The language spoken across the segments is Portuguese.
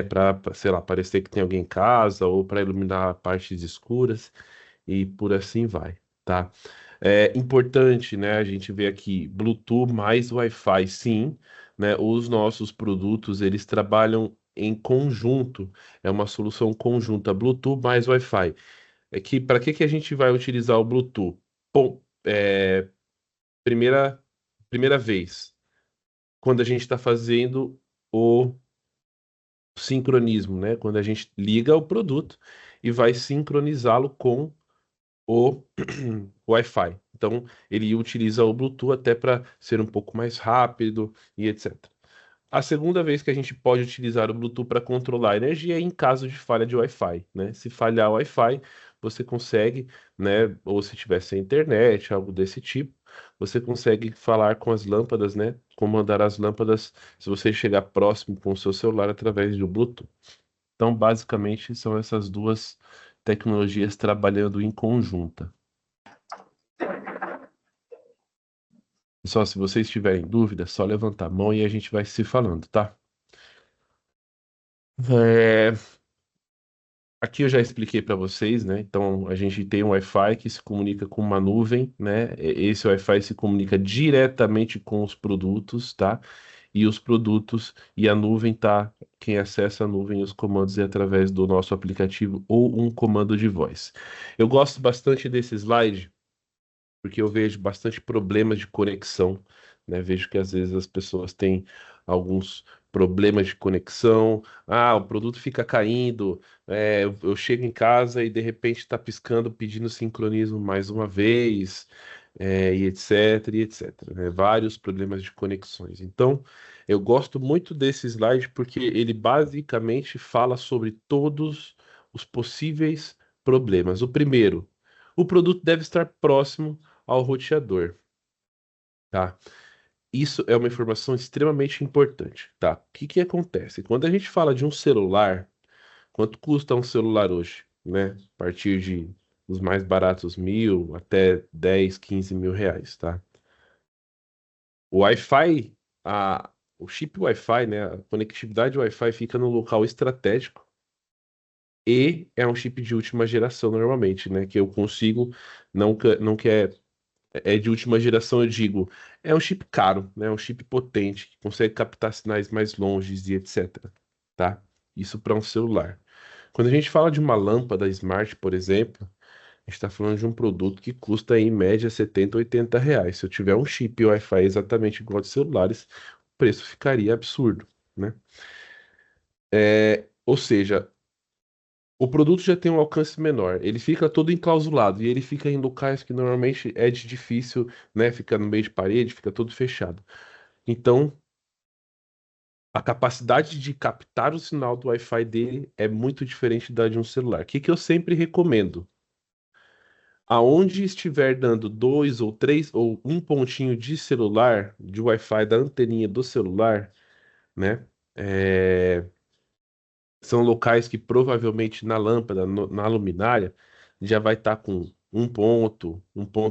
para, sei lá, parecer que tem alguém em casa ou para iluminar partes escuras e por assim vai, tá? É importante, né, a gente ver aqui Bluetooth mais Wi-Fi, sim, né? Os nossos produtos, eles trabalham em conjunto, é uma solução conjunta, Bluetooth mais Wi-Fi. É que para que a gente vai utilizar o Bluetooth? Bom, primeira primeira vez, quando a gente está fazendo o sincronismo, né? Quando a gente liga o produto e vai sincronizá-lo com o Wi-Fi. Então, ele utiliza o Bluetooth até para ser um pouco mais rápido e etc. A segunda vez que a gente pode utilizar o Bluetooth para controlar a energia é em caso de falha de Wi-Fi, né? Se falhar o Wi-Fi, você consegue, né? Ou se tiver sem internet, algo desse tipo, você consegue falar com as lâmpadas, né? Comandar as lâmpadas se você chegar próximo com o seu celular através do Bluetooth. Então, basicamente, são essas duas tecnologias trabalhando em conjunta. Pessoal, se vocês tiverem dúvida, é só levantar a mão e a gente vai se falando, tá? É, aqui eu já expliquei para vocês, né? Então a gente tem um Wi-Fi que se comunica com uma nuvem, né? Esse Wi-Fi se comunica diretamente com os produtos, tá? E os produtos e a nuvem, tá? Quem acessa a nuvem e os comandos é através do nosso aplicativo ou um comando de voz. Eu gosto bastante desse slide porque eu vejo bastante problemas de conexão, né? Vejo que às vezes as pessoas têm alguns problemas de conexão. Ah, o produto fica caindo. Eu chego em casa e de repente está piscando, pedindo sincronismo mais uma vez, e etc, e etc, né? Vários problemas de conexões. Então, eu gosto muito desse slide porque ele basicamente fala sobre todos os possíveis problemas. O primeiro, o produto deve estar próximo ao roteador, tá? Isso é uma informação extremamente importante, tá? O que que acontece? Quando a gente fala de um celular, quanto custa um celular hoje, né? A partir de os mais baratos, 1.000 até 10, 15 mil reais, tá? O Wi-Fi, o chip Wi-Fi, né? A conectividade Wi-Fi fica no local estratégico e é um chip de última geração normalmente, né? Que eu consigo, não que é de última geração, eu digo, é um chip caro, né? É um chip potente, que consegue captar sinais mais longes e etc. Tá? Isso para um celular. Quando a gente fala de uma lâmpada smart, por exemplo, a gente está falando de um produto que custa em média 70, 80 reais. Se eu tiver um chip Wi-Fi exatamente igual de celulares, o preço ficaria absurdo, né? Ou seja, o produto já tem um alcance menor, ele fica todo enclausulado e ele fica em locais que normalmente é de difícil, né? Fica no meio de parede, fica todo fechado. Então, a capacidade de captar o sinal do Wi-Fi dele é muito diferente da de um celular. O que que eu sempre recomendo? Aonde estiver dando dois ou três ou um pontinho de celular, de Wi-Fi da anteninha do celular, né? É, são locais que provavelmente na lâmpada, na luminária, já vai estar com um ponto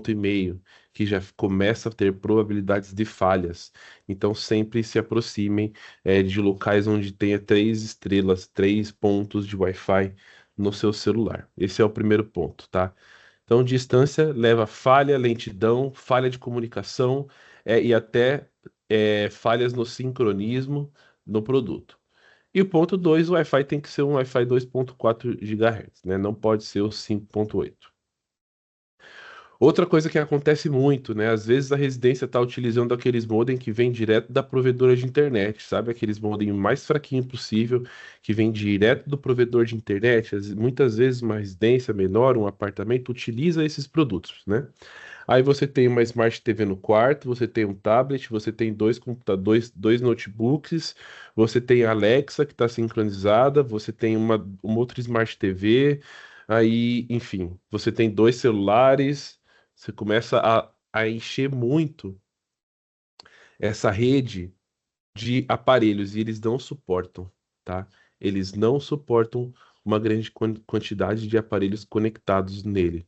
e meio, que já começa a ter probabilidades de falhas. Então sempre se aproximem de locais onde tenha 3 estrelas, 3 pontos de Wi-Fi no seu celular. Esse é o primeiro ponto, tá? Então distância leva a falha, lentidão, falha de comunicação e até falhas no sincronismo no produto. E o ponto 2, o Wi-Fi tem que ser um Wi-Fi 2.4 GHz, né? Não pode ser o 5.8. Outra coisa que acontece muito, né? Às vezes a residência está utilizando aqueles modem que vem direto da provedora de internet, sabe? Aqueles modem mais fraquinho possível, que vem direto do provedor de internet. Muitas vezes uma residência menor, um apartamento, utiliza esses produtos, né? Aí você tem uma Smart TV no quarto, você tem um tablet, você tem dois computadores, dois notebooks, você tem a Alexa que está sincronizada, você tem uma outra Smart TV, aí, enfim, você tem dois celulares, você começa a encher muito essa rede de aparelhos e eles não suportam, tá? Eles não suportam uma grande quantidade de aparelhos conectados nele.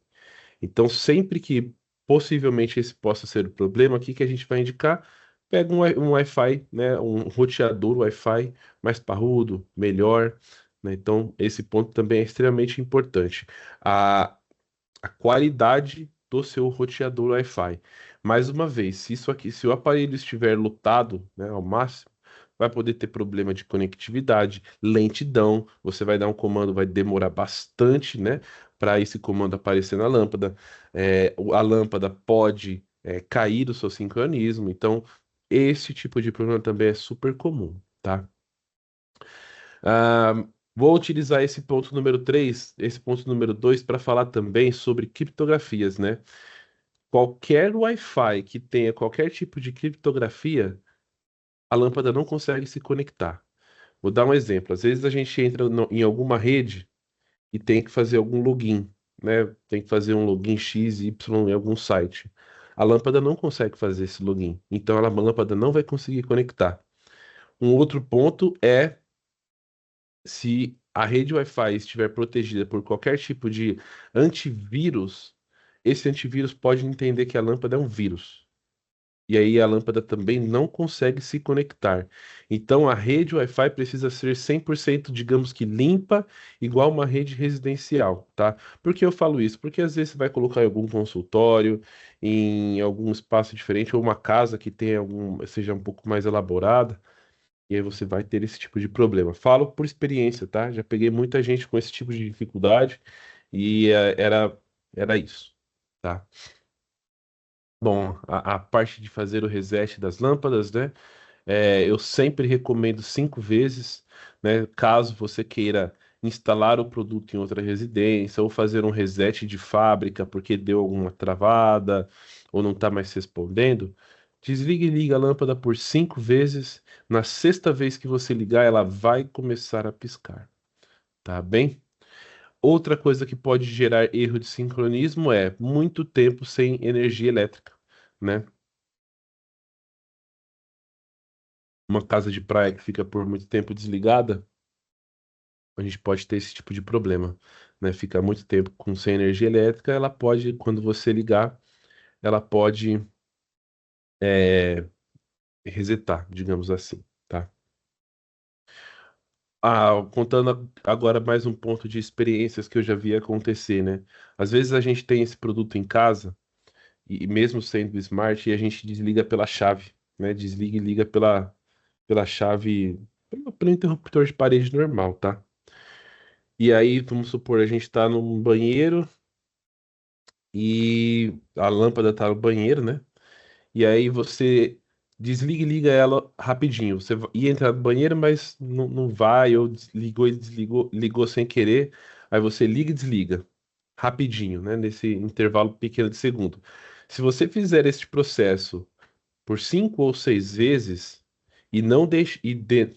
Então, sempre que possivelmente esse possa ser o problema, o que que a gente vai indicar? Pega um Wi-Fi, né, um roteador Wi-Fi mais parrudo, melhor, né? Então, esse ponto também é extremamente importante. A, a qualidade do seu roteador Wi-Fi. Mais uma vez, se isso aqui, se o aparelho estiver lotado, né, ao máximo, vai poder ter problema de conectividade, lentidão. Você vai dar um comando, vai demorar bastante, né, para esse comando aparecer na lâmpada. A lâmpada pode, cair do seu sincronismo. Então, esse tipo de problema também é super comum, tá? Ah, vou utilizar esse ponto número 3, esse ponto número 2, para falar também sobre criptografias, né? Qualquer Wi-Fi que tenha qualquer tipo de criptografia, a lâmpada não consegue se conectar. Vou dar um exemplo. Às vezes a gente entra em alguma rede e tem que fazer algum login, né? Tem que fazer um login X, Y em algum site. A lâmpada não consegue fazer esse login, então a lâmpada não vai conseguir conectar. Um outro ponto é se a rede Wi-Fi estiver protegida por qualquer tipo de antivírus, esse antivírus pode entender que a lâmpada é um vírus. E aí a lâmpada também não consegue se conectar. Então a rede Wi-Fi precisa ser 100%, digamos que limpa, igual uma rede residencial, tá? Por que eu falo isso? Porque às vezes você vai colocar em algum consultório, em algum espaço diferente, ou uma casa que tenha seja um pouco mais elaborada. E aí você vai ter esse tipo de problema. Falo por experiência, tá? Já peguei muita gente com esse tipo de dificuldade e era isso, tá? Bom, a parte de fazer o reset das lâmpadas, né? Eu sempre recomendo 5 vezes, né? Caso você queira instalar o produto em outra residência ou fazer um reset de fábrica porque deu alguma travada ou não está mais respondendo, desligue e liga a lâmpada por 5 vezes. Na sexta vez que você ligar, ela vai começar a piscar, tá bem? Outra coisa que pode gerar erro de sincronismo é muito tempo sem energia elétrica, né? Uma casa de praia que fica por muito tempo desligada, a gente pode ter esse tipo de problema, né? Ficar muito tempo sem energia elétrica, ela pode, quando você ligar, ela pode resetar, digamos assim, tá? Contando agora mais um ponto de experiências que eu já vi acontecer, né? Às vezes a gente tem esse produto em casa, e mesmo sendo smart, e a gente desliga pela chave, né? Desliga e liga pela chave, pelo interruptor de parede normal, tá? E aí, vamos supor, a gente tá num banheiro e a lâmpada tá no banheiro, né? E aí você desliga e liga ela rapidinho. Você ia entrar no banheiro, mas não vai, ou desligou e desligou, ligou sem querer. Aí você liga e desliga rapidinho, né? Nesse intervalo pequeno de segundo. Se você fizer este processo por 5 ou 6 vezes e não deixe,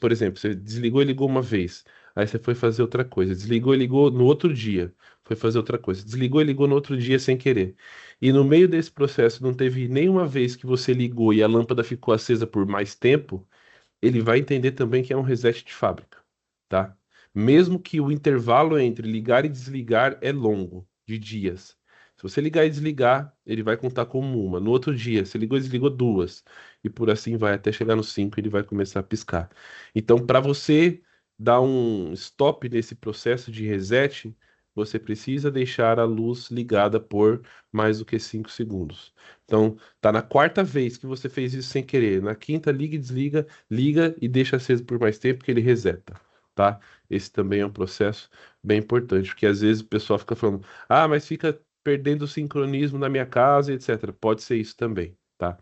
por exemplo, você desligou e ligou uma vez, aí você foi fazer outra coisa, desligou e ligou no outro dia, foi fazer outra coisa, desligou e ligou no outro dia sem querer. E no meio desse processo não teve nenhuma vez que você ligou e a lâmpada ficou acesa por mais tempo, ele vai entender também que é um reset de fábrica, tá? Mesmo que o intervalo entre ligar e desligar é longo, de dias. Se você ligar e desligar, ele vai contar como uma. No outro dia, você ligou e desligou duas. E por assim vai até chegar no 5 ele vai começar a piscar. Então, para você dar um stop nesse processo de reset, você precisa deixar a luz ligada por mais do que 5 segundos. Então, tá na quarta vez que você fez isso sem querer. Na quinta, liga e desliga, liga e deixa aceso por mais tempo que ele reseta, tá? Esse também é um processo bem importante, porque às vezes o pessoal fica falando, mas fica perdendo o sincronismo na minha casa, etc. Pode ser isso também, tá?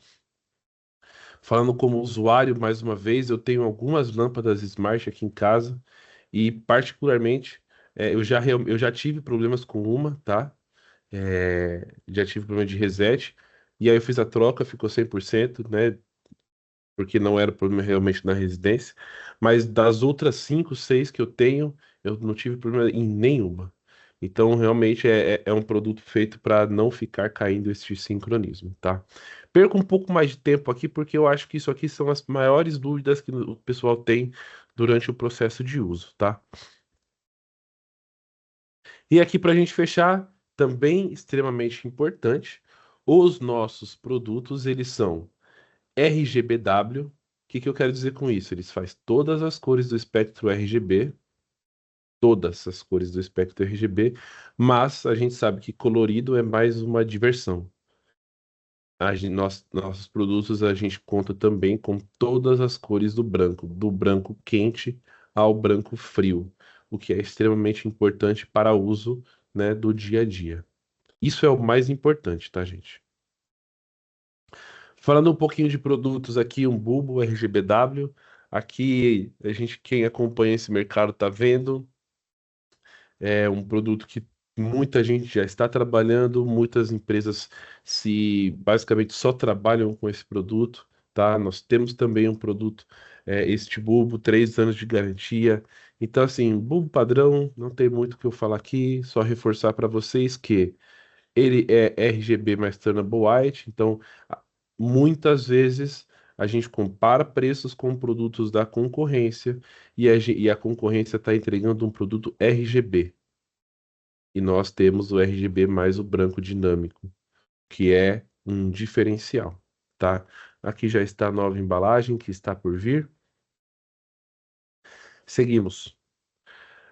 Falando como usuário, mais uma vez, eu tenho algumas lâmpadas smart aqui em casa e, particularmente, eu já tive problemas com uma, tá? Já tive problema de reset. E aí eu fiz a troca, ficou 100%, né? Porque não era problema realmente na residência. Mas das outras 5, 6 que eu tenho, eu não tive problema em nenhuma. Então, realmente é um produto feito para não ficar caindo esse sincronismo, tá? Perco um pouco mais de tempo aqui, porque eu acho que isso aqui são as maiores dúvidas que o pessoal tem durante o processo de uso, tá? E aqui, para a gente fechar, também extremamente importante, os nossos produtos, eles são RGBW. O que que eu quero dizer com isso? Eles fazem todas as cores do espectro RGB, todas as cores do espectro RGB, mas a gente sabe que colorido é mais uma diversão. Nossos produtos a gente conta também com todas as cores do branco quente ao branco frio, o que é extremamente importante para uso, né, do dia a dia. Isso é o mais importante, tá, gente? Falando um pouquinho de produtos aqui, um bulbo RGBW. Aqui, a gente, quem acompanha esse mercado tá vendo. É um produto que muita gente já está trabalhando, muitas empresas se basicamente só trabalham com esse produto, tá? Nós temos também um produto, este bulbo, 3 anos de garantia. Então, assim, bulbo padrão, não tem muito o que eu falar aqui, só reforçar para vocês que ele é RGB mais Turnable White, então muitas vezes a gente compara preços com produtos da concorrência e a concorrência está entregando um produto RGB. E nós temos o RGB mais o branco dinâmico, que é um diferencial, tá? Aqui já está a nova embalagem que está por vir. Seguimos.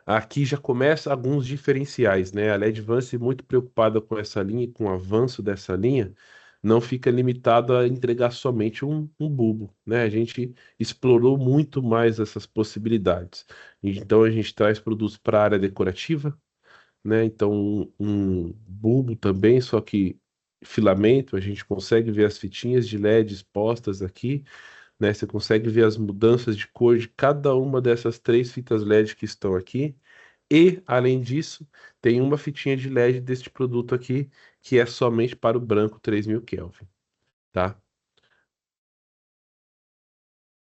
Aqui já começa alguns diferenciais, né? A Ledvance, muito preocupada com essa linha e com o avanço dessa linha, não fica limitado a entregar somente um bulbo, né? A gente explorou muito mais essas possibilidades. Então a gente traz produtos para a área decorativa, né? Então, um bulbo também, só que filamento, a gente consegue ver as fitinhas de LED expostas aqui, né? Você consegue ver as mudanças de cor de cada uma dessas 3 fitas LED que estão aqui. E, além disso, tem uma fitinha de LED deste produto aqui, que é somente para o branco 3000 Kelvin, tá?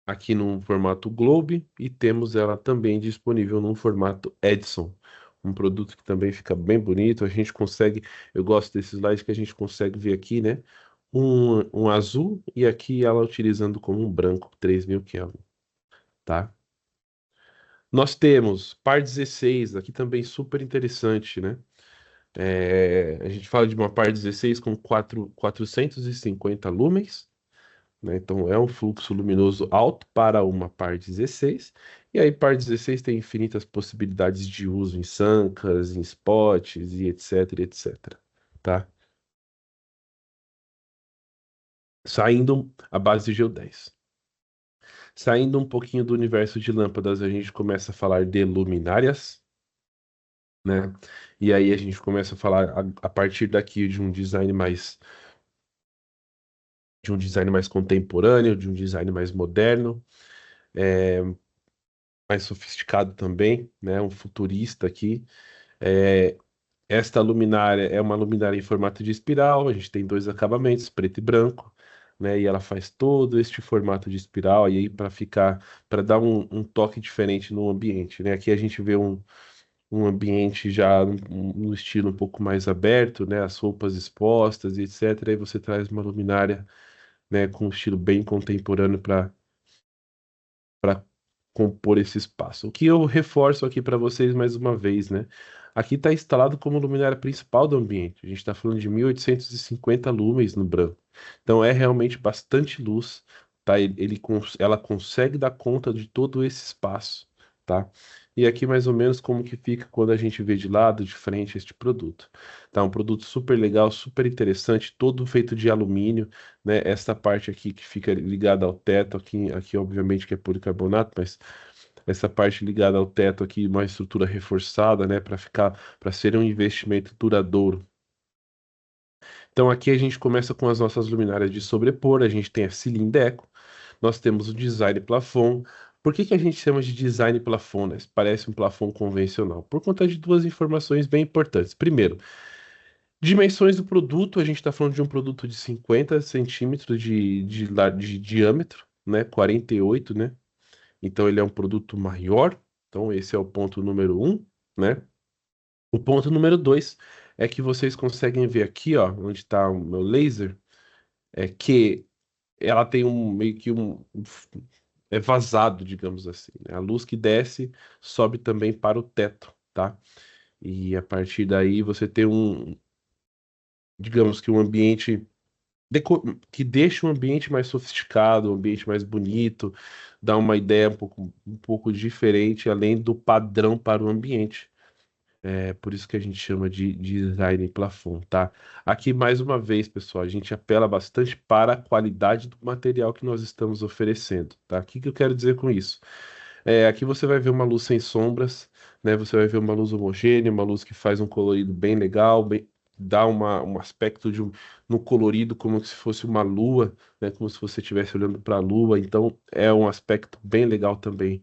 Aqui num formato Globe e temos ela também disponível num formato Edison, um produto que também fica bem bonito. A gente consegue, eu gosto desses slides que a gente consegue ver aqui, né? Um azul e aqui ela utilizando como um branco 3000 Kelvin, tá? Nós temos par 16, aqui também super interessante, né? A gente fala de uma par 16 com 450 lumens, né? Então é um fluxo luminoso alto para uma par 16. E aí, par 16 tem infinitas possibilidades de uso em sancas, em spots e etc, etc. Tá? Saindo a base de Geo 10. Saindo um pouquinho do universo de lâmpadas, a gente começa a falar de luminárias, né? E aí a gente começa a falar a partir daqui de um design mais contemporâneo, de um design mais moderno, é, mais sofisticado também, né? Um futurista aqui. É, esta luminária é uma luminária em formato de espiral, a gente tem 2 acabamentos, preto e branco, né? E ela faz todo este formato de espiral e aí para dar um toque diferente no ambiente, né? Aqui a gente vê um ambiente já no estilo um pouco mais aberto, né? As roupas expostas e etc. Aí você traz uma luminária, né, com um estilo bem contemporâneo para compor esse espaço. O que eu reforço aqui para vocês mais uma vez, né? Aqui está instalado como luminária principal do ambiente. A gente está falando de 1850 lumens no branco. Então é realmente bastante luz, tá? Ela consegue dar conta de todo esse espaço, tá? E aqui mais ou menos como que fica quando a gente vê de lado, de frente este produto. Tá? Um produto super legal, super interessante, todo feito de alumínio, né? Essa parte aqui que fica ligada ao teto, aqui obviamente que é policarbonato, mas essa parte ligada ao teto aqui, uma estrutura reforçada, né? Para ser um investimento duradouro. Então aqui a gente começa com as nossas luminárias de sobrepor, a gente tem a Cilindeco, nós temos o design plafond. Por que que a gente chama de design plafond, né? Parece um plafond convencional? Por conta de 2 informações bem importantes. Primeiro, dimensões do produto, a gente está falando de um produto de 50 centímetros de diâmetro, né? 48, né? Então ele é um produto maior. Então esse é o ponto número um, né? O ponto número dois é que vocês conseguem ver aqui, ó, onde está o meu laser, é que ela tem meio que é vazado, digamos assim, né? A luz que desce sobe também para o teto, tá? E a partir daí você tem digamos que um ambiente que deixa o ambiente mais sofisticado, um ambiente mais bonito, dá uma ideia um pouco diferente, além do padrão para o ambiente. É por isso que a gente chama de design plafond, tá? Aqui, mais uma vez, pessoal, a gente apela bastante para a qualidade do material que nós estamos oferecendo, tá? O que que eu quero dizer com isso? Aqui você vai ver uma luz sem sombras, né? Você vai ver uma luz homogênea, uma luz que faz um colorido bem legal, dá um aspecto no colorido como se fosse uma lua, né? Como se você estivesse olhando para a lua. Então, é um aspecto bem legal também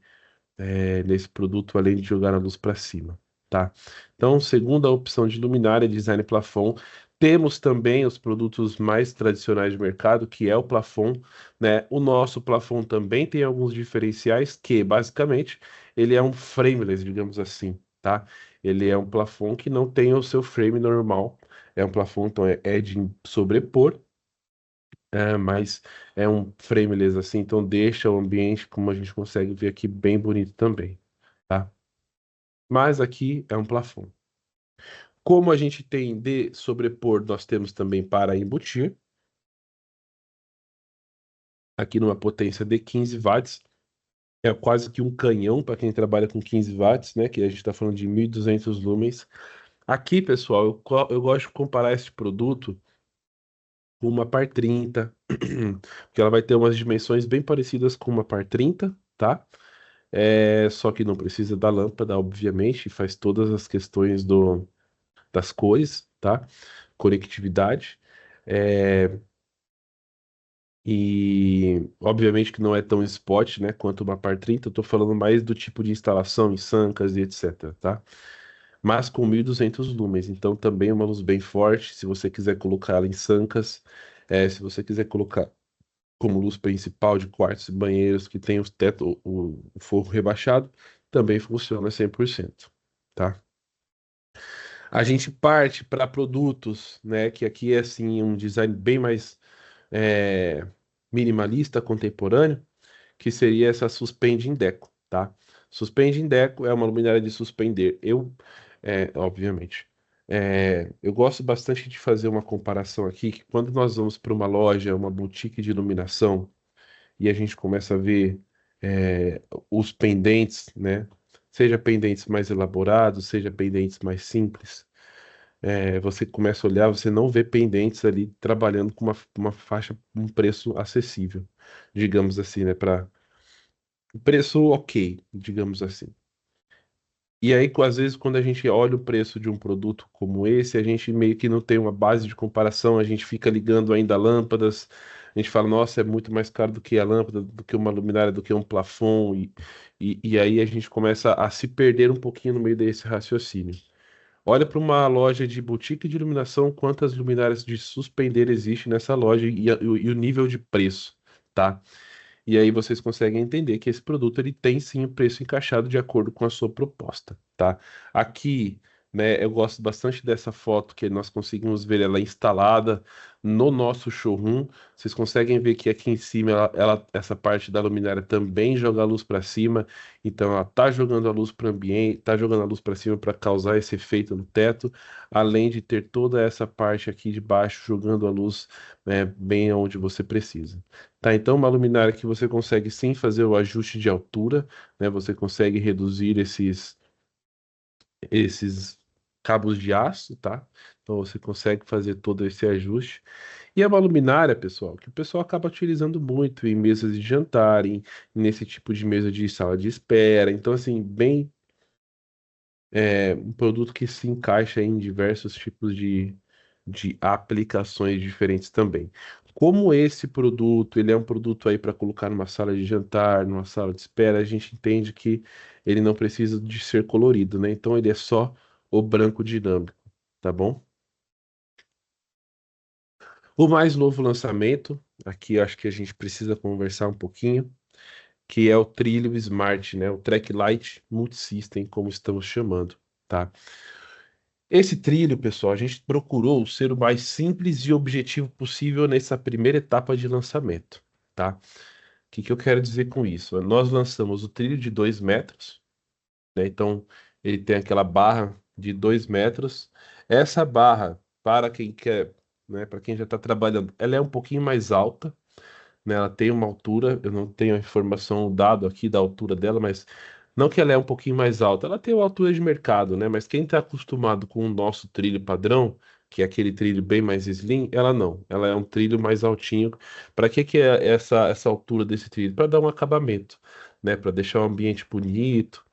nesse produto, além de jogar a luz para cima, tá? Então, segunda opção de luminária, design plafond. Temos também os produtos mais tradicionais de mercado, que é o plafond, né? O nosso plafond também tem alguns diferenciais, que basicamente ele é um frameless, digamos assim, tá? Ele é um plafond que não tem o seu frame normal. É um plafond, então é de sobrepor, mas é um frameless assim, então deixa o ambiente, como a gente consegue ver aqui, bem bonito também, tá? Mas aqui é um plafond. Como a gente tem de sobrepor, nós temos também para embutir, aqui numa potência de 15 watts. É quase que um canhão para quem trabalha com 15 watts, né? Que a gente está falando de 1.200 lumens. Aqui, pessoal, eu gosto de comparar esse produto com uma Par 30, porque ela vai ter umas dimensões bem parecidas com uma Par 30, tá? Só que não precisa da lâmpada, obviamente, e faz todas as questões das cores, tá? Conectividade. É, e obviamente que não é tão spot, né, quanto uma Par 30. Eu tô falando mais do tipo de instalação em sancas e etc, tá? Mas com 1.200 lumens, então também é uma luz bem forte, se você quiser colocar ela em sancas, se você quiser colocar como luz principal de quartos e banheiros que tem os teto, o forro rebaixado, também funciona 100%, tá? A gente parte para produtos, né, que aqui é assim um design bem mais é, minimalista, contemporâneo, que seria essa Suspende Indeco, tá? Suspende Indeco é uma luminária de suspender. Obviamente, eu gosto bastante de fazer uma comparação aqui, que quando nós vamos para uma loja, uma boutique de iluminação, e a gente começa a ver os pendentes, né? Seja pendentes mais elaborados, seja pendentes mais simples. Você começa a olhar, você não vê pendentes ali trabalhando com uma faixa, um preço acessível, digamos assim, né? Para preço ok, digamos assim. E aí, às vezes, quando a gente olha o preço de um produto como esse, a gente meio que não tem uma base de comparação, a gente fica ligando ainda lâmpadas, a gente fala, nossa, é muito mais caro do que a lâmpada, do que uma luminária, do que um plafond, e aí a gente começa a se perder um pouquinho no meio desse raciocínio. Olha para uma loja de boutique de iluminação, quantas luminárias de suspender existe nessa loja e o nível de preço, tá? E aí vocês conseguem entender que esse produto ele tem sim o preço encaixado de acordo com a sua proposta, tá? Aqui, né, eu gosto bastante dessa foto que nós conseguimos ver ela instalada no nosso showroom. Vocês conseguem ver que aqui em cima essa parte da luminária também joga a luz para cima, então ela tá jogando a luz para o ambiente, tá jogando a luz para cima para causar esse efeito no teto, além de ter toda essa parte aqui de baixo jogando a luz, bem onde você precisa. Tá, então uma luminária que você consegue sim fazer o ajuste de altura, né? Você consegue reduzir esses cabos de aço, tá? Então você consegue fazer todo esse ajuste. E é uma luminária, pessoal, que o pessoal acaba utilizando muito em mesas de jantar, nesse tipo de mesa de sala de espera. Então, assim, bem um produto que se encaixa em diversos tipos de aplicações diferentes também. Como esse produto, ele é um produto aí para colocar numa sala de jantar, numa sala de espera, a gente entende que ele não precisa de ser colorido, né? Então ele é só o branco dinâmico, tá bom? O mais novo lançamento, aqui eu acho que a gente precisa conversar um pouquinho, que é o Trilho Smart, né? O Track Light Multisystem, como estamos chamando, tá? Esse trilho, pessoal, a gente procurou ser o mais simples e objetivo possível nessa primeira etapa de lançamento, tá? O que que eu quero dizer com isso? Nós lançamos o trilho de 2 metros, né? Então, ele tem aquela barra de 2 metros. Essa barra, para quem quer. né? Para quem já está trabalhando, ela é um pouquinho mais alta, né? Ela tem uma altura, eu não tenho a informação, o dado aqui da altura dela, mas não que ela é um pouquinho mais alta, ela tem uma altura de mercado, né? Mas quem está acostumado com o nosso trilho padrão, que é aquele trilho bem mais slim, ela não. Ela é um trilho mais altinho. Para que é essa altura desse trilho? Para dar um acabamento, né? Para deixar o ambiente bonito.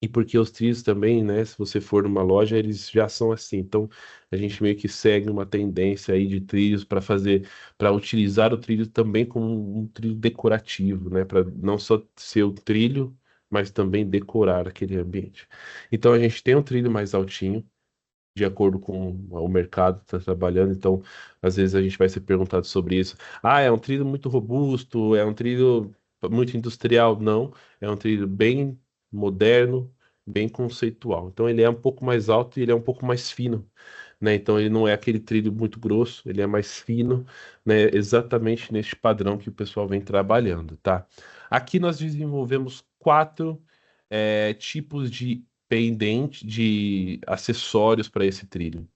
E porque os trilhos também, né? Se você for numa loja, eles já são assim. Então, a gente meio que segue uma tendência aí de trilhos para fazer, para utilizar o trilho também como um trilho decorativo, né? Para não só ser o trilho, mas também decorar aquele ambiente. Então, a gente tem um trilho mais altinho de acordo com o mercado que está trabalhando. Então, às vezes a gente vai ser perguntado sobre isso. Ah, é um trilho muito robusto, é um trilho muito industrial. Não, é um trilho bem moderno, bem conceitual. Então, ele é um pouco mais alto e ele é um pouco mais fino, né? Então, ele não é aquele trilho muito grosso, ele é mais fino, né? Exatamente neste padrão que o pessoal vem trabalhando, tá? Aqui nós desenvolvemos quatro tipos de pendente de acessórios para esse trilho,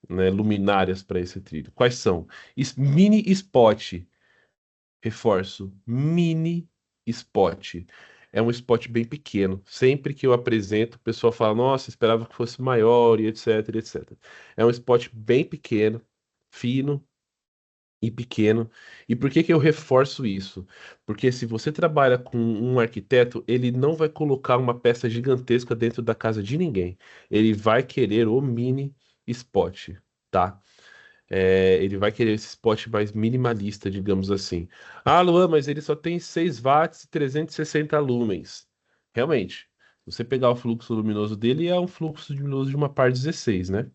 né? Luminárias para esse trilho. Quais são? Mini spot, reforço, mini spot. É um spot bem pequeno. Sempre que eu apresento, o pessoal fala: Nossa, esperava que fosse maior e etc, etc. É um spot bem pequeno, fino e pequeno. E por que que eu reforço isso? Porque se você trabalha com um arquiteto, ele não vai colocar uma peça gigantesca dentro da casa de ninguém. Ele vai querer o mini spot, tá? Ele vai querer esse spot mais minimalista, digamos assim. Ah, Luan, mas ele só tem 6 watts e 360 lumens. Realmente, se você pegar o fluxo luminoso dele, é um fluxo luminoso de uma par 16, né?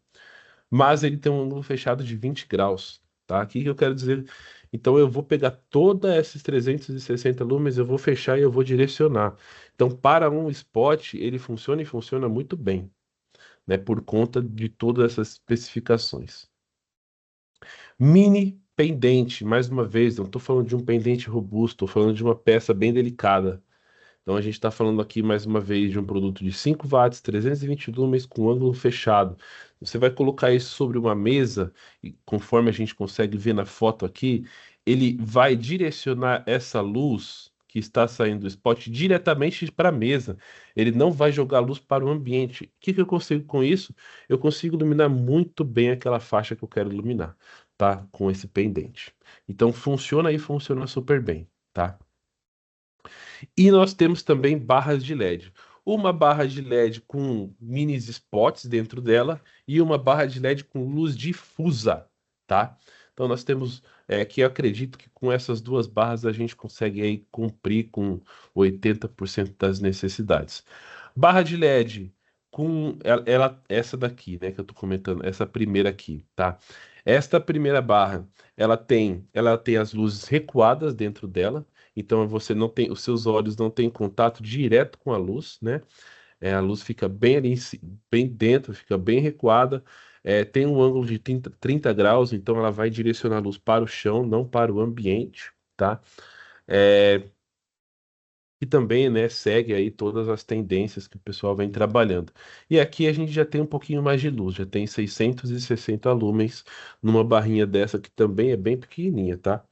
Mas ele tem um ângulo fechado de 20 graus, tá? O que que eu quero dizer? Então eu vou pegar toda esses 360 lumens, eu vou fechar e eu vou direcionar. Então, para um spot, ele funciona e funciona muito bem, né? Por conta de todas essas especificações. Mini pendente, mais uma vez, não estou falando de um pendente robusto, estou falando de uma peça bem delicada. Então a gente está falando aqui mais uma vez de um produto de 5 watts, 320 lumens com ângulo fechado. Você vai colocar isso sobre uma mesa e conforme a gente consegue ver na foto aqui, ele vai direcionar essa luz que está saindo do spot diretamente para a mesa. Ele não vai jogar luz para o ambiente. O que que eu consigo com isso? Eu consigo iluminar muito bem aquela faixa que eu quero iluminar, tá? Com esse pendente. Então funciona e funciona super bem, tá? E nós temos também barras de LED. Uma barra de LED com mini spots dentro dela e uma barra de LED com luz difusa, tá? Então nós temos que eu acredito que com essas duas barras a gente consegue aí cumprir com 80% das necessidades. Barra de LED com essa daqui, né, que eu tô comentando, essa primeira aqui, tá? Esta primeira barra, ela tem as luzes recuadas dentro dela. Então você não tem, os seus olhos não têm contato direto com a luz, né? A luz fica bem ali, bem dentro, fica bem recuada. Tem um ângulo de 30 graus, então ela vai direcionar a luz para o chão, não para o ambiente, tá? É, e também, né, segue aí todas as tendências que o pessoal vem trabalhando. E aqui a gente já tem um pouquinho mais de luz, já tem 660 lumens numa barrinha dessa que também é bem pequenininha, tá?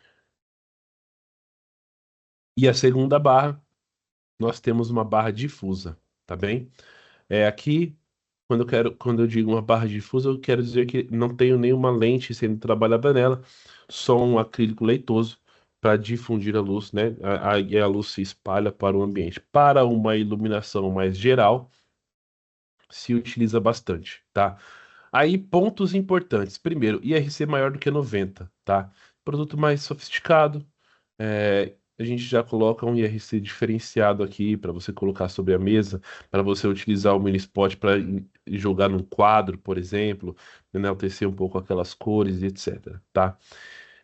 E a segunda barra nós temos uma barra difusa, tá bem? Aqui, quando eu digo uma barra difusa, eu quero dizer que não tenho nenhuma lente sendo trabalhada nela, só um acrílico leitoso para difundir a luz, né? E a luz se espalha para o ambiente. Para uma iluminação mais geral, se utiliza bastante, tá? Aí, pontos importantes. Primeiro, IRC maior do que 90, tá? Produto mais sofisticado. A gente já coloca um IRC diferenciado aqui para você colocar sobre a mesa, para você utilizar o mini spot para jogar num quadro, por exemplo, enaltecer um pouco aquelas cores e etc, tá?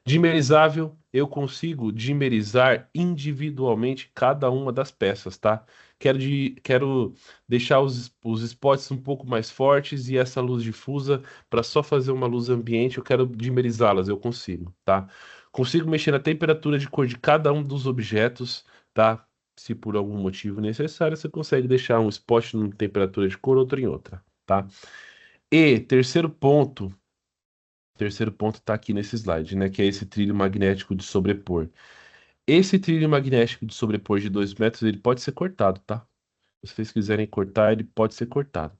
Dimerizável, eu consigo dimerizar individualmente cada uma das peças, tá? Quero deixar os spots um pouco mais fortes e essa luz difusa para só fazer uma luz ambiente, eu quero dimerizá-las, eu consigo, tá? Consigo mexer na temperatura de cor de cada um dos objetos, tá? Se por algum motivo necessário, você consegue deixar um spot numa temperatura de cor, outro em outra, tá? E terceiro ponto. O terceiro ponto está aqui nesse slide, né? Que é esse trilho magnético de sobrepor. Esse trilho magnético de sobrepor de 2 metros, ele pode ser cortado, tá? Se vocês quiserem cortar, ele pode ser cortado.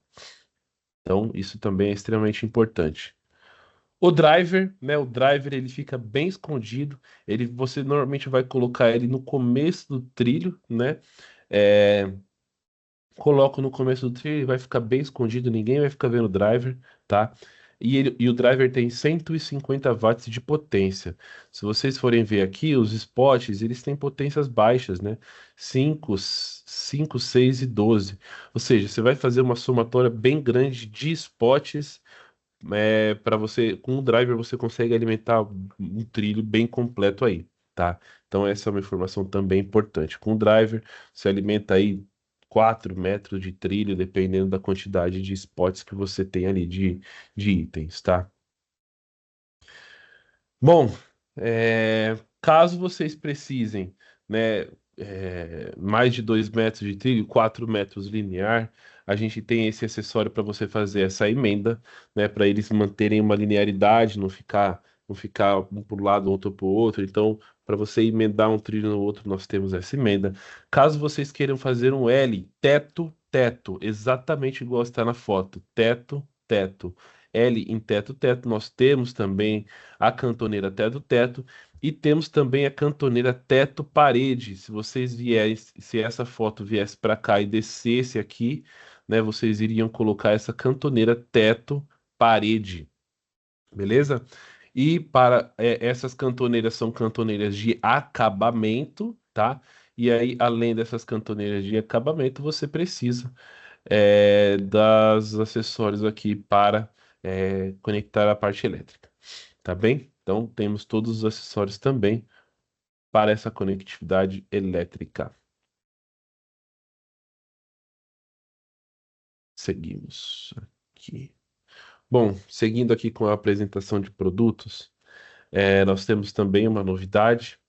Então, isso também é extremamente importante. O driver, né? O driver ele fica bem escondido. Você normalmente vai colocar ele no começo do trilho, né? É, coloco no começo do trilho, ele vai ficar bem escondido, ninguém vai ficar vendo o driver, tá? E o driver tem 150 watts de potência. Se vocês forem ver aqui, os spots, eles têm potências baixas, né? 5, 6 e 12. Ou seja, você vai fazer uma somatória bem grande de spots para você, com o driver você consegue alimentar um trilho bem completo aí, tá? Então essa é uma informação também importante. Com o driver você alimenta aí 4 metros de trilho, dependendo da quantidade de spots que você tem ali de itens, tá? Bom, caso vocês precisem, né, mais de 2 metros de trilho, 4 metros linear, a gente tem esse acessório para você fazer essa emenda, né, para eles manterem uma linearidade, não ficar um para o lado, outro para o outro. Então, para você emendar um trilho no outro, nós temos essa emenda. Caso vocês queiram fazer um L, teto, teto, exatamente igual está na foto, teto, teto. L em teto, teto, nós temos também a cantoneira teto-teto e temos também a cantoneira teto-parede. Se vocês vierem, se essa foto viesse para cá e descesse aqui, né, vocês iriam colocar essa cantoneira teto-parede, beleza? E para essas cantoneiras são cantoneiras de acabamento, tá? E aí, além dessas cantoneiras de acabamento, você precisa das acessórios aqui para conectar a parte elétrica. Tá bem? Então, temos todos os acessórios também para essa conectividade elétrica. Seguimos aqui. Bom, seguindo aqui com a apresentação de produtos, nós temos também uma novidade,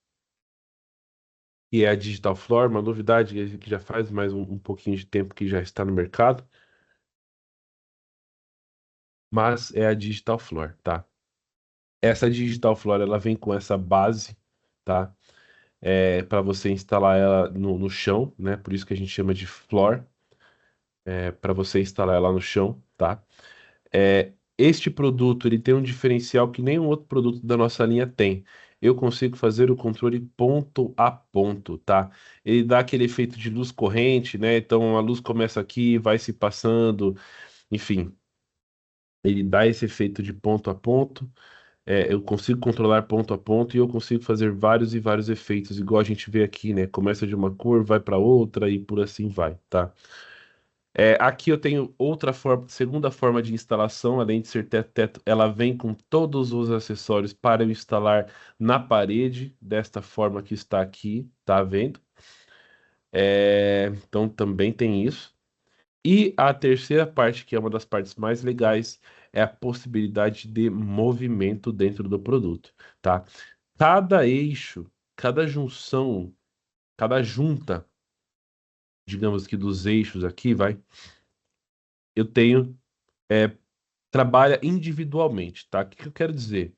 que é a Digital Floor, uma novidade que já faz mais um pouquinho de tempo que já está no mercado, mas é a Digital Floor, tá? Essa Digital Floor, ela vem com essa base, tá? Para você instalar ela no chão, né? Por isso que a gente chama de floor, para você instalar ela no chão, tá? Este produto ele tem um diferencial que nenhum outro produto da nossa linha tem. Eu consigo fazer o controle ponto a ponto, tá? Ele dá aquele efeito de luz corrente, né? Então a luz começa aqui, vai se passando, enfim, ele dá esse efeito de ponto a ponto. Eu consigo controlar ponto a ponto e eu consigo fazer vários e vários efeitos, igual a gente vê aqui, né? Começa de uma cor, vai para outra e por assim vai, tá? Aqui eu tenho outra forma, segunda forma de instalação, além de ser teto-teto, ela vem com todos os acessórios para eu instalar na parede, desta forma que está aqui, tá vendo? Então também tem isso. E a terceira parte, que é uma das partes mais legais, é a possibilidade de movimento dentro do produto, tá? Cada eixo, cada junção, cada junta, digamos que dos eixos aqui, eu tenho trabalha individualmente, tá? O que que eu quero dizer?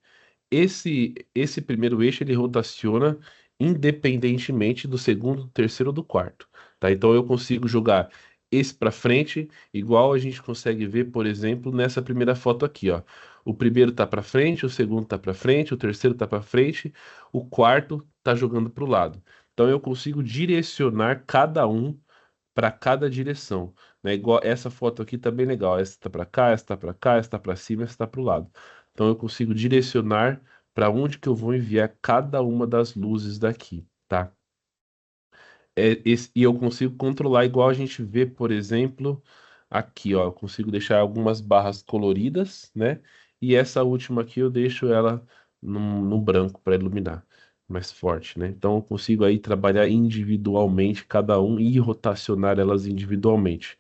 Esse primeiro eixo ele rotaciona independentemente do segundo, do terceiro ou do quarto, tá? Então eu consigo jogar esse para frente, igual a gente consegue ver, por exemplo, nessa primeira foto aqui, ó. O primeiro tá para frente, o segundo tá para frente, o terceiro tá para frente, o quarto tá jogando para o lado. Então eu consigo direcionar cada um para cada direção, né? Igual essa foto aqui tá bem legal. Essa tá para cá, essa tá para cá, essa tá para cima, essa tá para o lado. Então eu consigo direcionar para onde que eu vou enviar cada uma das luzes daqui, tá? E eu consigo controlar igual a gente vê, por exemplo, aqui, ó. Eu consigo deixar algumas barras coloridas, né? E essa última aqui eu deixo ela no branco para iluminar mais forte, né? Então eu consigo aí trabalhar individualmente cada um e rotacionar elas individualmente,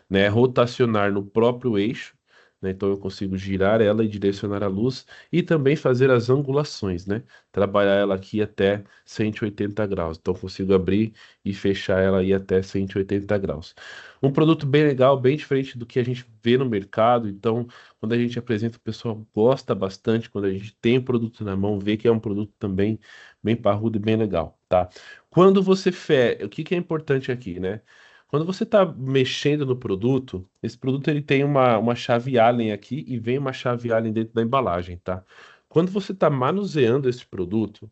né? Rotacionar no próprio eixo, né? Então eu consigo girar ela e direcionar a luz e também fazer as angulações, né? Trabalhar ela aqui até 180 graus. Então eu consigo abrir e fechar ela aí até 180 graus. Um produto bem legal, bem diferente do que a gente vê no mercado. Então, quando a gente apresenta, o pessoal gosta bastante. Quando a gente tem o produto na mão, vê que é um produto também bem parrudo e bem legal, tá? Quando você o que que é importante aqui, né? Quando você está mexendo no produto, esse produto ele tem uma chave Allen aqui e vem uma chave Allen dentro da embalagem, tá? Quando você está manuseando esse produto,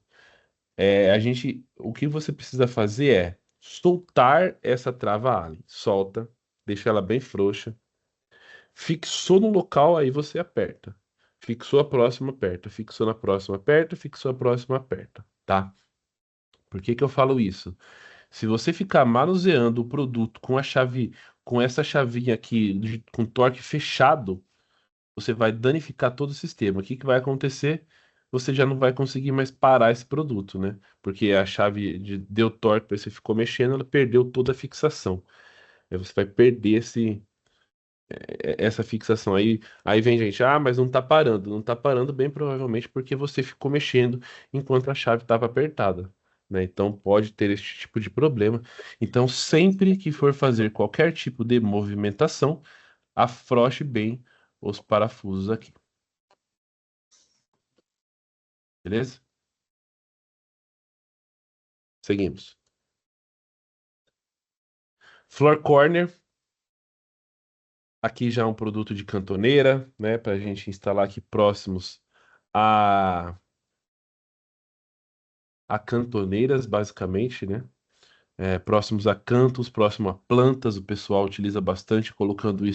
o que você precisa fazer é soltar essa trava Allen. Solta, deixa ela bem frouxa. Fixou no local, aí você aperta. Fixou a próxima, aperta. Fixou na próxima, aperta. Fixou a próxima, aperta, tá? Por que que eu falo isso? Se você ficar manuseando o produto com a chave, com essa chavinha aqui, com torque fechado, você vai danificar todo o sistema. O que que vai acontecer? Você já não vai conseguir mais parar esse produto, né? Porque a chave deu torque, você ficou mexendo, ela perdeu toda a fixação. Aí você vai perder essa fixação. Aí vem gente, mas não tá parando. Não tá parando bem provavelmente porque você ficou mexendo enquanto a chave estava apertada, né? Então pode ter esse tipo de problema. Então sempre que for fazer qualquer tipo de movimentação, afrouxe bem os parafusos aqui, beleza? Seguimos. Floor Corner, aqui já é um produto de cantoneira, né? Para a gente instalar aqui próximos a, a cantoneiras, basicamente, né? Próximos a cantos, próximo a plantas, o pessoal utiliza bastante, colocando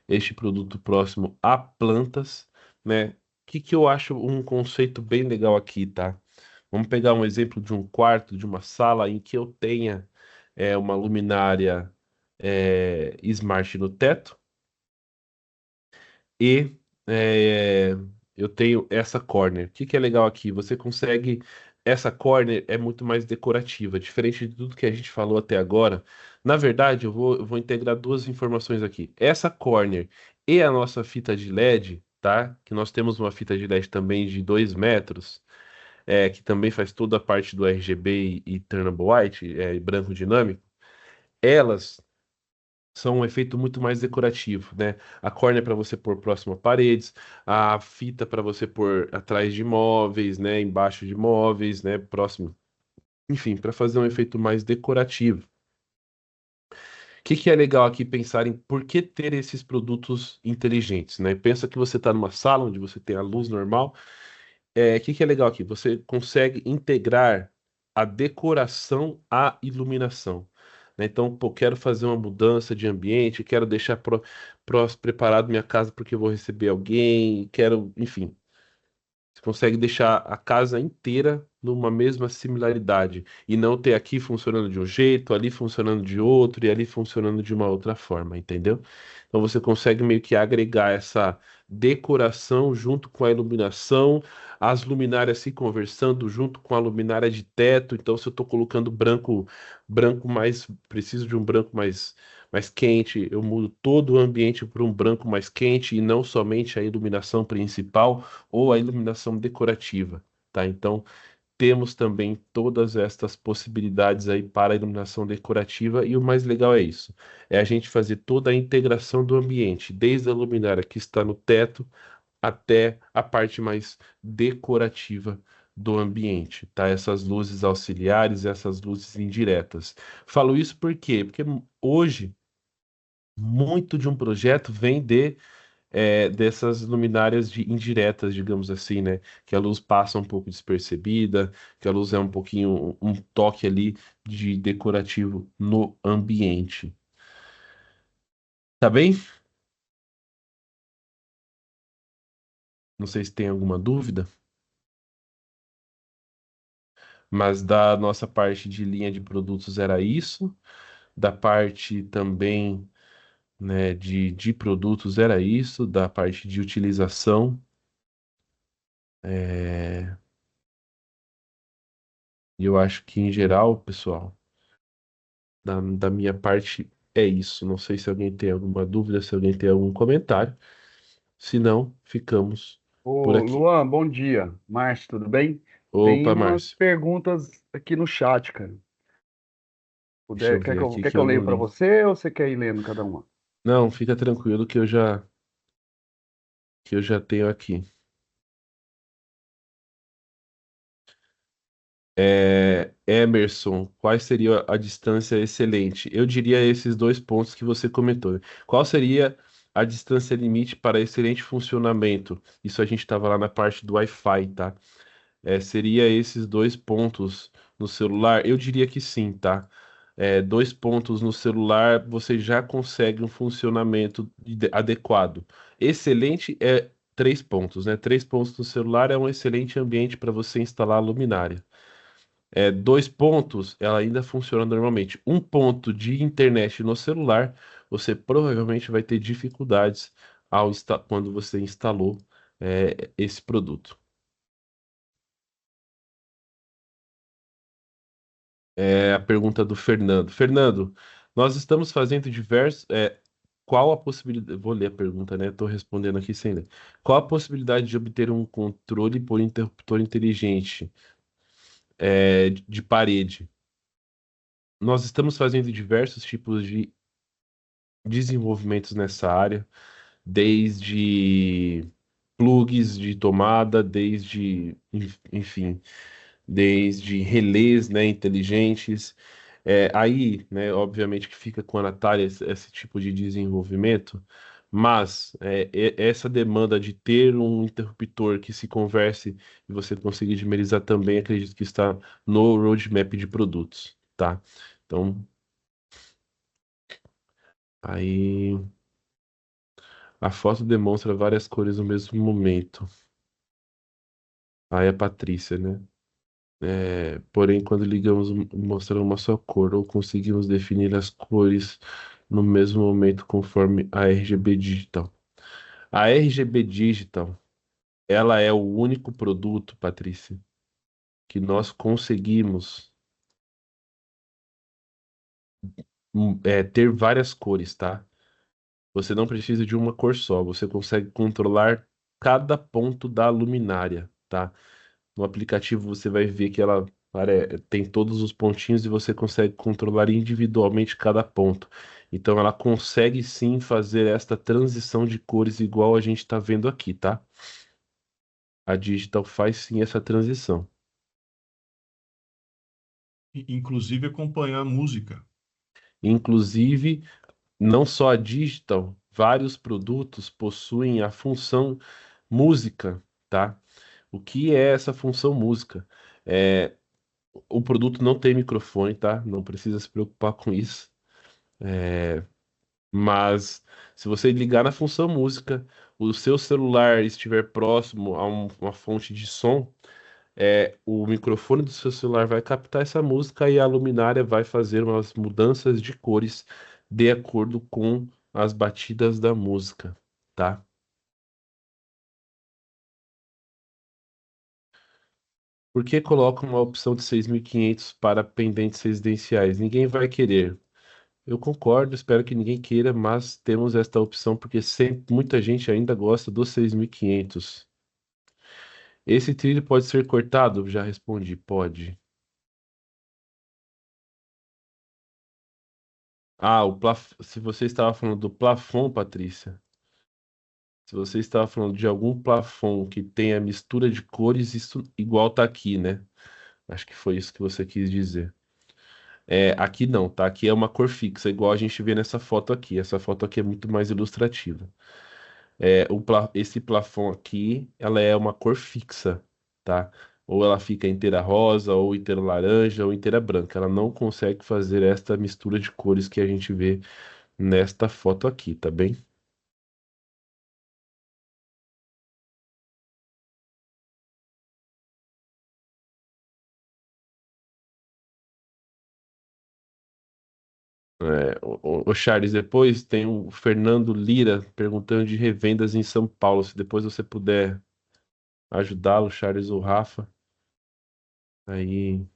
este produto próximo a plantas, né? O que que eu acho um conceito bem legal aqui, tá? Vamos pegar um exemplo de um quarto, de uma sala em que eu tenha uma luminária smart no teto e é, eu tenho essa corner. O que que é legal aqui? Você consegue. Essa corner é muito mais decorativa, diferente de tudo que a gente falou até agora. Na verdade, eu vou integrar duas informações aqui. Essa corner e a nossa fita de LED, tá? Que nós temos uma fita de LED também de 2 metros, que também faz toda a parte do RGB e Turnable White, branco dinâmico. Elas são um efeito muito mais decorativo, né? A córnea para você pôr próximo a paredes, a fita para você pôr atrás de móveis, né? Embaixo de móveis, né? Próximo. Enfim, para fazer um efeito mais decorativo. O que que é legal aqui pensar em por que ter esses produtos inteligentes, né? Pensa que você está numa sala onde você tem a luz normal. O que que é legal aqui? Você consegue integrar a decoração à iluminação, né? Então, pô, quero fazer uma mudança de ambiente, quero deixar preparado minha casa porque eu vou receber alguém, quero, enfim. Você consegue deixar a casa inteira numa mesma similaridade e não ter aqui funcionando de um jeito, ali funcionando de outro e ali funcionando de uma outra forma, entendeu? Então você consegue meio que agregar essa decoração junto com a iluminação, as luminárias se conversando junto com a luminária de teto. Então, se eu estou colocando branco mais, preciso de um branco mais quente, eu mudo todo o ambiente para um branco mais quente e não somente a iluminação principal ou a iluminação decorativa, tá? Então, temos também todas estas possibilidades aí para a iluminação decorativa e o mais legal é isso, é a gente fazer toda a integração do ambiente, desde a luminária que está no teto até a parte mais decorativa do ambiente, tá? Essas luzes auxiliares, essas luzes indiretas. Falo isso por quê? Porque hoje muito de um projeto vem dessas luminárias indiretas, digamos assim, né? Que a luz passa um pouco despercebida, que a luz é um pouquinho, um toque ali de decorativo no ambiente. Tá bem? Não sei se tem alguma dúvida, mas da nossa parte de linha de produtos era isso, da parte também, né, de produtos era isso, da parte de utilização. E eu acho que, em geral, pessoal, da minha parte é isso. Não sei se alguém tem alguma dúvida, se alguém tem algum comentário. Se não, ficamos por Ô, aqui. Luan, bom dia. Márcio, tudo bem? Tem Opa, umas Márcio. perguntas aqui no chat, cara. Deixa eu Quer ver que eu, aqui quer que que eu eu não leia para li. você ou você quer ir lendo cada uma? Não, fica tranquilo que eu já tenho aqui. Emerson, qual seria a distância excelente? Eu diria esses dois pontos que você comentou. Qual seria a distância limite para excelente funcionamento? Isso a gente estava lá na parte do Wi-Fi, tá? Seria esses dois pontos no celular? Eu diria que sim, tá? Dois pontos no celular, você já consegue um funcionamento adequado. Excelente é 3 pontos, né? 3 pontos no celular é um excelente ambiente para você instalar a luminária. 2 pontos, ela ainda funciona normalmente. 1 ponto de internet no celular, você provavelmente vai ter dificuldades quando você instalou esse produto. A pergunta do Fernando. Fernando, nós estamos fazendo diversos. Qual a possibilidade. Vou ler a pergunta, né? Estou respondendo aqui sem ler. Qual a possibilidade de obter um controle por interruptor inteligente de parede? Nós estamos fazendo diversos tipos de desenvolvimentos nessa área, desde plugs de tomada, enfim, desde relés, né, inteligentes. Aí, né, obviamente que fica com a Natália esse tipo de desenvolvimento, mas essa demanda de ter um interruptor que se converse e você conseguir dimerizar também, acredito que está no roadmap de produtos, tá? Então, aí a foto demonstra várias cores no mesmo momento. Aí a Patrícia, né? Porém, quando ligamos mostrando uma só cor, ou conseguimos definir as cores no mesmo momento conforme a RGB Digital. A RGB Digital, ela é o único produto, Patrícia, que nós conseguimos ter várias cores, tá? Você não precisa de uma cor só, você consegue controlar cada ponto da luminária, tá? No aplicativo você vai ver que ela tem todos os pontinhos e você consegue controlar individualmente cada ponto. Então ela consegue sim fazer esta transição de cores igual a gente está vendo aqui, tá? A Digital faz sim essa transição. Inclusive acompanhar a música. Inclusive, não só a Digital, vários produtos possuem a função música, tá? O que é essa função música? É, o produto não tem microfone, tá? Não precisa se preocupar com isso. Mas se você ligar na função música, o seu celular estiver próximo a uma fonte de som, o microfone do seu celular vai captar essa música e a luminária vai fazer umas mudanças de cores de acordo com as batidas da música, tá? Por que coloca uma opção de 6.500 para pendentes residenciais? Ninguém vai querer. Eu concordo, espero que ninguém queira, mas temos esta opção porque sempre, muita gente ainda gosta dos 6.500. Esse trilho pode ser cortado? Já respondi, pode. Se você estava falando do plafond, Patrícia, se você estava falando de algum plafond que tenha mistura de cores, isso igual tá aqui, né? Acho que foi isso que você quis dizer. Aqui não, tá? Aqui é uma cor fixa, igual a gente vê nessa foto aqui. Essa foto aqui é muito mais ilustrativa. Esse plafond aqui, ela é uma cor fixa, tá? Ou ela fica inteira rosa, ou inteira laranja, ou inteira branca. Ela não consegue fazer esta mistura de cores que a gente vê nesta foto aqui, tá bem? O Charles, depois tem o Fernando Lira perguntando de revendas em São Paulo. Se depois você puder ajudá-lo, Charles ou Rafa, aí,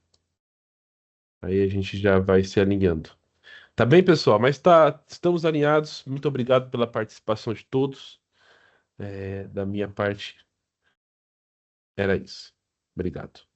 aí a gente já vai se alinhando. Tá bem, pessoal? Mas estamos alinhados. Muito obrigado pela participação de todos. Da minha parte, era isso. Obrigado.